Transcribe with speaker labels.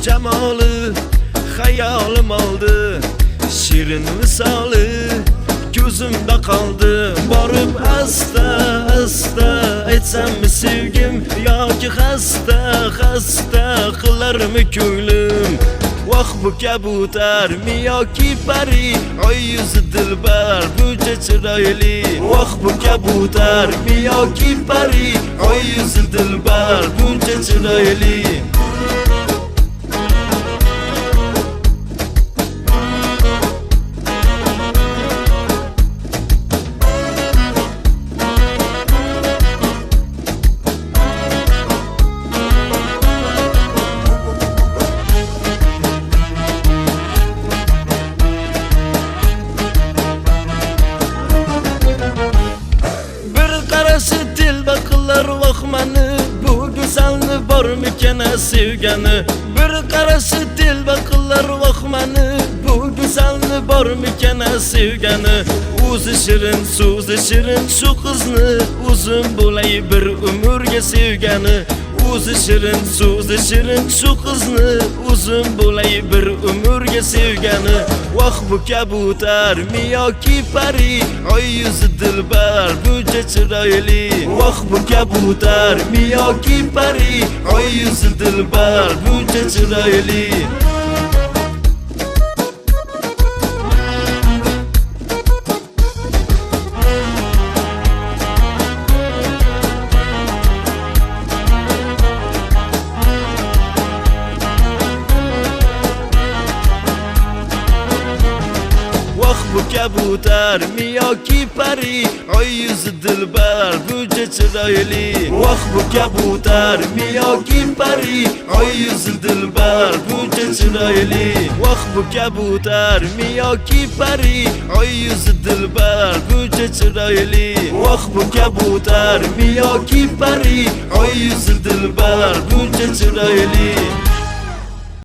Speaker 1: jamoli hayolim oldi, shirin misoli ko'zimda qoldi. Borib asta asta aytsammi sevgim, yoki xasta qilarmi ko'nglim? Vah bu kabutar mi yoki pari, oy yuzi dilbar buncha chiroyli. Vah bu kabutar mi yoki pari, oy yuzi dilbar buncha chiroyli. Qilar vahmani, bu go'zalni bormikan sevgani? Bir qarashi telba qilar vahmani, bu go'zalni bormikan sevgani? O'zi shirin, so'zi shirin shu qizni, o'zim bo'lay bir umrga sevgani. O'zi shirin, so'zi shirin shu qizni, o'zim bo'lay bir umrga sevgani. Vah bu kabutar mi yoki pari, oy yuzi dilbar buncha chiroyli. Vah bu kabutar mi yoki pari, oy yuzi dilbar buncha chiroyli. Bu kabutar mi yoki pari, oy yuzi dilbar buncha chiroyli. Vah bu kabutar mi yoki pari, oy yuzi dilbar buncha chiroyli. Vah bu kabutar mi yoki pari, oy yuzi dilbar buncha chiroyli. Vah bu kabutar mi yoki pari, oy yuzi dilbar buncha chiroyli.